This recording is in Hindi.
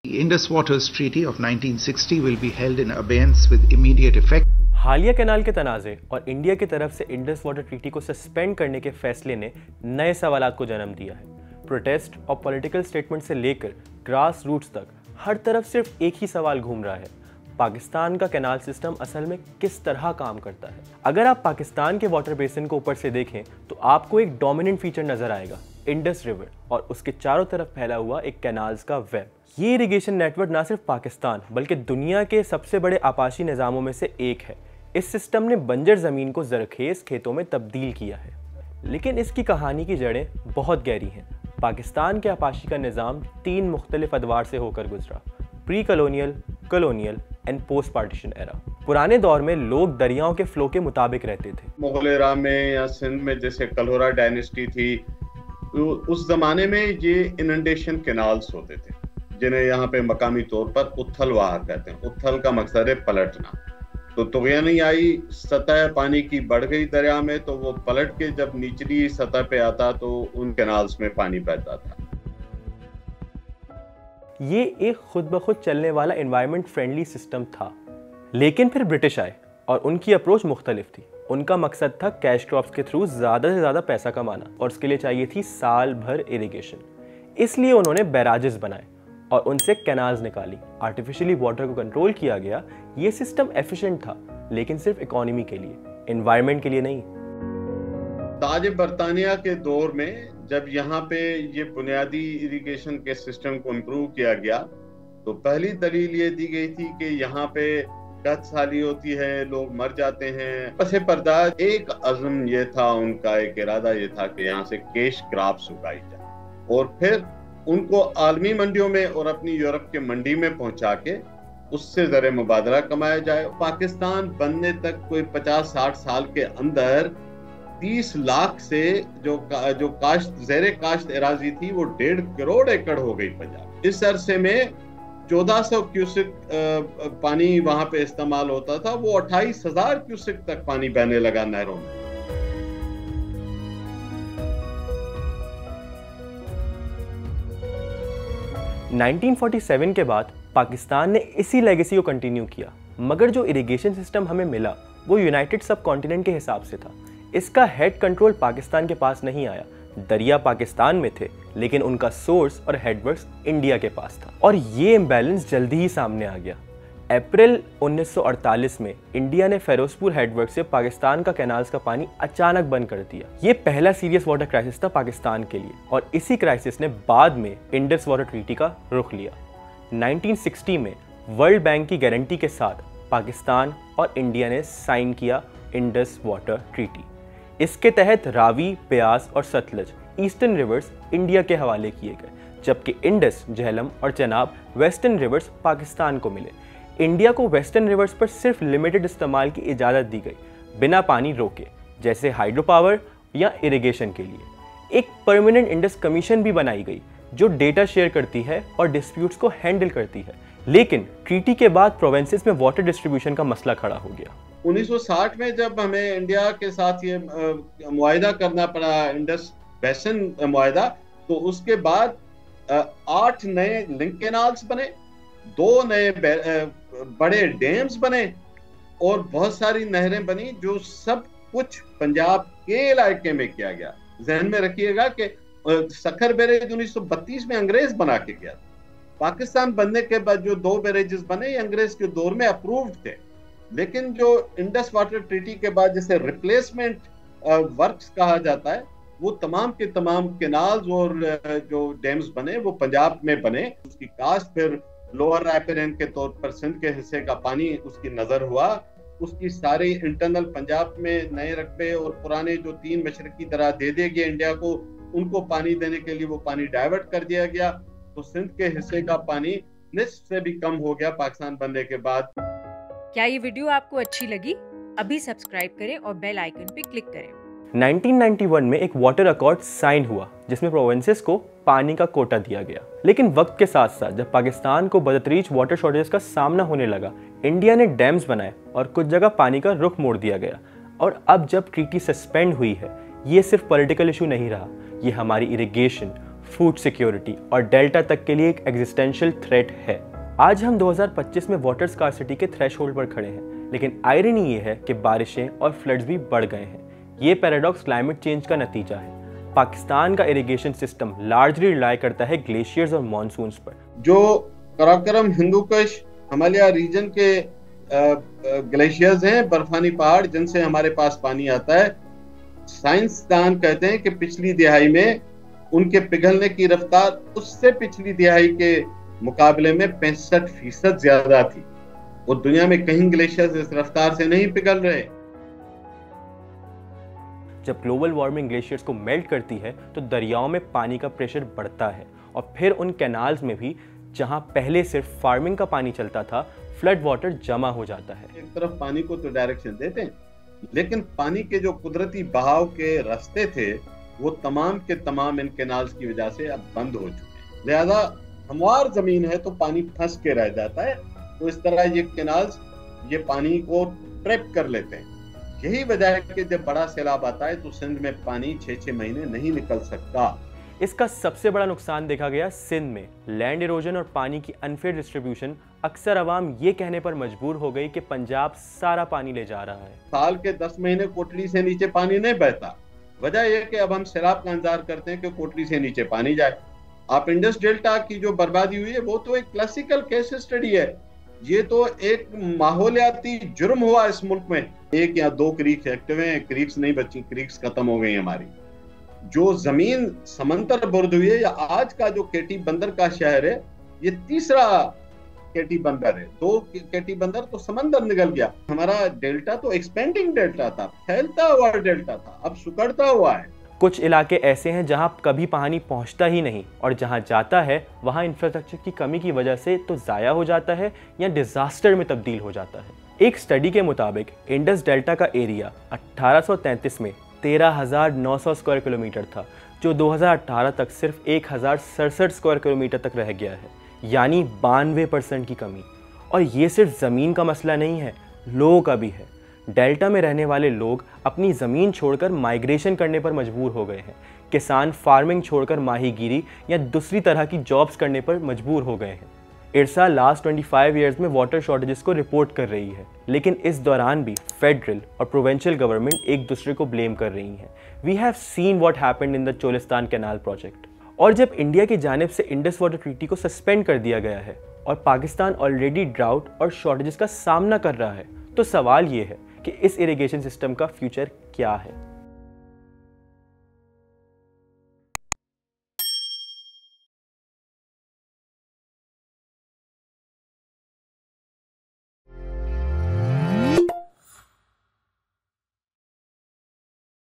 The Indus Waters Treaty of 1960 will be held in abeyance with immediate effect. हालिया कैनाल के तनाज़े और इंडिया की तरफ से इंडस वाटर ट्रीटी को सस्पेंड करने के फैसले ने नए सवालात को जन्म दिया है। प्रोटेस्ट और पॉलिटिकल स्टेटमेंट से लेकर ग्रास रूट्स तक हर तरफ सिर्फ एक ही सवाल घूम रहा है, पाकिस्तान का कैनाल सिस्टम असल में किस तरह काम करता है। अगर आप पाकिस्तान के वाटर बेसिन को ऊपर से देखें तो आपको एक डोमिनेंट फीचर नजर आएगा, इंडस रिवर और उसके चारों तरफ फैला हुआ एक कैनाल्स का वेब। ये इरिगेशन नेटवर्क ना सिर्फ पाकिस्तान बल्कि दुनिया के सबसे बड़े आपाशी निज़ामों में से एक है। इस सिस्टम ने बंजर ज़मीन को जरखेज़ खेतों में तब्दील किया है, लेकिन इसकी कहानी की जड़ें बहुत गहरी हैं। पाकिस्तान के आपाशी का निज़ाम 3 मुख्तलिफ अदवार से होकर गुजरा, pre colonial, colonial and post partition era. पुराने दौर में लोग दरियाओं के फ्लो के मुताबिक रहते थे। मुगल एरा में या सिंध में जैसे कल्होरा डायनेस्टी थी, तो उस जमाने में ये इनंडेशन कैनाल्स होते थे, जिन्हें यहाँ पे मकामी तौर पर उथल वाह कहते हैं। उथल का मकसद है पलटना। तो तुगयानी आई, सतह पानी की बढ़ गई दरिया में, तो वो पलट के जब निचली सतह पे आता तो उन कैनाल्स में पानी बहता था। ये एक खुद ब खुद चलने वाला एनवायरनमेंट फ्रेंडली सिस्टम था, लेकिन फिर ब्रिटिश आए और उनकी अप्रोच मुख्तलिफ थी। उनका मकसद था कैश क्रॉप्स के थ्रू ज़्यादा से ज़्यादा पैसा कमाना और उसके लिए चाहिए थी साल भर इरिगेशन। इसलिए उन्होंने बैराजेस बनाए और उनसे कैनाल्स निकाली। आर्टिफिशियली वाटर को कंट्रोल किया गया। ये सिस्टम एफिशिएंट था, लेकिन सिर्फ इकोनॉमी के लिए, एनवायरनमेंट के लिए नहीं। ताज बरतानिया के दौर में जब यहाँ पे ये बुनियादी इरिगेशन के सिस्टम को इम्प्रूव किया गया, तो पहली दलील ये दी गई थी कि यहाँ पे कद साली होती है, लोग मर जाते हैं। पसे पर्दा एक अज़्म ये था, उनका एक इरादा ये था कि यहाँ से कैश क्रॉप्स उगाई जाए और फिर उनको आलमी मंडियों में और अपनी यूरोप के मंडी में पहुंचा के उससे ज़र मुबादला कमाया जाए। पाकिस्तान बनने तक कोई 50-60 साल के अंदर 30 लाख से जो काश्त ज़ेरे काश्त एराजी थी वो 1.5 करोड़ एकड़ हो गई पंजाब। इस अरसे में 1400 क्यूसेक पानी वहां पे इस्तेमाल होता था, वो 28,000 क्यूसेक तक पानी बहने लगा नहरों में। – 1947 के बाद पाकिस्तान ने इसी लेगेसी को कंटिन्यू किया, मगर जो इरिगेशन सिस्टम हमें मिला वो यूनाइटेड सब कॉन्टिनेंट के हिसाब से था। इसका हेड कंट्रोल पाकिस्तान के पास नहीं आया। दरिया पाकिस्तान में थे, लेकिन उनका सोर्स और हेडवर्क्स इंडिया के पास था और ये इम्बैलेंस जल्दी ही सामने आ गया। अप्रैल 1948 में इंडिया ने फेरोजपुर हेडवर्क से पाकिस्तान का कैनाल्स का पानी अचानक बंद कर दिया। ये पहला सीरियस वाटर क्राइसिस था पाकिस्तान के लिए और इसी क्राइसिस ने बाद में इंडस वाटर ट्रीटी का रुख लिया। 1960 में वर्ल्ड बैंक की गारंटी के साथ पाकिस्तान और इंडिया ने साइन किया इंडस वाटर ट्रीटी। इसके तहत रावी, ब्यास और सतलज ईस्टर्न रिवर्स इंडिया के हवाले किए गए, जबकि इंडस, झेलम और चनाब वेस्टर्न रिवर्स पाकिस्तान को मिले। इंडिया को वेस्टर्न रिवर्स पर सिर्फ लिमिटेड इस्तेमाल की इजाज़त दी गई, बिना पानी रोके, जैसे हाइड्रो पावर या इरिगेशन के लिए। एक परमानेंट इंडस कमीशन भी बनाई गई जो डेटा शेयर करती है और डिस्प्यूट्स को हैंडल करती है। लेकिन ट्रीटी के बाद प्रोविंसेस में वाटर डिस्ट्रीब्यूशन का मसला खड़ा हो गया। 1960 में जब हमें इंडिया के साथ ये मुआहिदा करना पड़ा, इंडस बेसिन मुआहिदा, तो उसके बाद 8 नए लिंक कैनाल्स बने, 2 नए बड़े डैम्स बने और बहुत सारी नहरें बनी, जो सब कुछ पंजाब के इलाके में किया गया। जहन में रखिएगा कि सखर बैरेज 1932 में अंग्रेज बना के गया। पाकिस्तान बनने के बाद जो 2 बैरेजेस बने ये अंग्रेज के दौर में अप्रूव्ड थे, लेकिन जो इंडस वाटर ट्रीटी के बाद जैसे रिप्लेसमेंट वर्क्स कहा जाता है, वो तमाम के तमाम कैनाल्स और जो डैम्स बने वो पंजाब में बने। उसकी कास्ट फिर लोअर रैपिडन के तौर पर सिंध के हिस्से का पानी उसकी नजर हुआ। उसकी सारी इंटरनल पंजाब में नए रकबे और पुराने जो 3 मशरकी दरा दे गए इंडिया को, उनको पानी देने के लिए वो पानी डाइवर्ट कर दिया गया। तो सिंध के हिस्से का पानी निस्फ से भी कम हो गया पाकिस्तान बनने के बाद। क्या ये वीडियो आपको अच्छी लगी? अभी सब्सक्राइब करें और बेल आइकन पे क्लिक करें। 1991 में एक वाटर अकॉर्ड साइन हुआ जिसमें प्रोविंसेस को पानी का कोटा दिया गया। लेकिन वक्त के साथ साथ जब पाकिस्तान को बदतरीज वाटर शॉर्टेज का सामना होने लगा, इंडिया ने डैम्स बनाए और कुछ जगह पानी का रुख मोड़ दिया गया। और अब जब ट्रीटी सस्पेंड हुई है, ये सिर्फ पॉलिटिकल इशू नहीं रहा, ये हमारी इरिगेशन, फूड सिक्योरिटी और डेल्टा तक के लिए एक एग्जिस्टेंशियल थ्रेट है। आज हम 2025 में वाटर स्कार्सिटी के थ्रेशहोल्ड पर खड़े हैं, लेकिन आयरनी ये है कि बारिशें और फ्लड्स भी बढ़ गए हैं। ये पैराडॉक्स क्लाइमेट चेंज का नतीजा है। पाकिस्तान का इरिगेशन सिस्टम लार्जली रिलाई करता है ग्लेशियर्स और मॉनसून्स पर। जो कराकोरम, हिंदू कुश, हिमालय रीजन के ग्लेशियर्स हैं, बर्फानी पहाड़ जिनसे हमारे पास पानी आता है, साइंसदान कहते हैं कि पिछली दिहाई में उनके पिघलने की रफ्तार उससे पिछली दिहाई के मुकाबले में 65% ज्यादा थी। वो दुनिया में कहीं ग्लेशियर्स इस रफ्तार से नहीं पिघल रहे। जब ग्लोबल वार्मिंग ग्लेशियर्स को मेल्ट करती है तो दरियाओं में पानी का प्रेशर बढ़ता है और फिर उन कैनाल्स में भी जहां पहले सिर्फ फार्मिंग का पानी चलता था, फ्लड वाटर जमा हो जाता है। एक तरफ पानी को तो डायरेक्शन देते हैं, लेकिन पानी के जो कुदरती बहाव के रास्ते थे वो तमाम के तमाम इन कैनाल्स की वजह से अब बंद हो चुके हैं। लिहाजा हमवार जमीन है तो पानी फंस के रह जाता है, तो इस तरह ये कैनाल्स ये पानी को ट्रैप कर लेते हैं। यही वजह है कि जब बड़ा सैलाब आता है तो सिंध में पानी 6-6 महीने नहीं निकल सकता। इसका सबसे बड़ा नुकसान देखा गया सिंध में। लैंड इरोजन और पानी की अनफेयर डिस्ट्रीब्यूशन। अक्सर आवाम ये कहने पर मजबूर हो गई कि पंजाब सारा पानी ले जा रहा है। साल के 10 महीने कोटड़ी से नीचे पानी नहीं बहता। वजह यह कि अब हम सैलाब का इंतजार करते हैं कि कोटड़ी से नीचे पानी जाए। आप इंडस डेल्टा की जो बर्बादी हुई है वो तो एक क्लासिकल केस स्टडी है। ये तो एक माहौलियाती जुर्म हुआ इस मुल्क में। 1 या 2 क्रीक्स एक्टिव हैं, क्रीक्स नहीं बची, क्रीक्स खत्म हो गई हमारी। जो जमीन समंदर बुर्द हुई है, या आज का जो केटी बंदर का शहर है, ये तीसरा केटी बंदर है। 2 केटी बंदर तो समंदर निकल गया। हमारा डेल्टा तो एक्सपेंडिंग डेल्टा था, फैलता हुआ डेल्टा था, अब सुकड़ता हुआ है। कुछ इलाके ऐसे हैं जहां कभी पानी पहुंचता ही नहीं और जहां जाता है वहां इंफ्रास्ट्रक्चर की कमी की वजह से तो ज़ाया हो जाता है या डिजास्टर में तब्दील हो जाता है। एक स्टडी के मुताबिक इंडस डेल्टा का एरिया 1833 में 13,900 स्क्वायर किलोमीटर था, जो 2018 तक सिर्फ 1,067 स्क्वायर किलोमीटर तक रह गया है, यानी 92% की कमी। और ये सिर्फ ज़मीन का मसला नहीं है, लोगों का भी है। डेल्टा में रहने वाले लोग अपनी ज़मीन छोड़कर माइग्रेशन करने पर मजबूर हो गए हैं। किसान फार्मिंग छोड़कर माहीगीरी या दूसरी तरह की जॉब्स करने पर मजबूर हो गए हैं। इरसा लास्ट 25 ईयर्स में वाटर शॉर्टेजेस को रिपोर्ट कर रही है, लेकिन इस दौरान भी फेडरल और प्रोविंशियल गवर्नमेंट एक दूसरे को ब्लेम कर रही हैं। We have seen what happened in the Cholistan canal project. और जब इंडिया की जानिब से इंडस वाटर ट्रीटी को सस्पेंड कर दिया गया है और पाकिस्तान ऑलरेडी ड्राउट और शॉर्टेजेस का सामना कर रहा है, तो सवाल ये है कि इस इरिगेशन सिस्टम का फ्यूचर क्या है।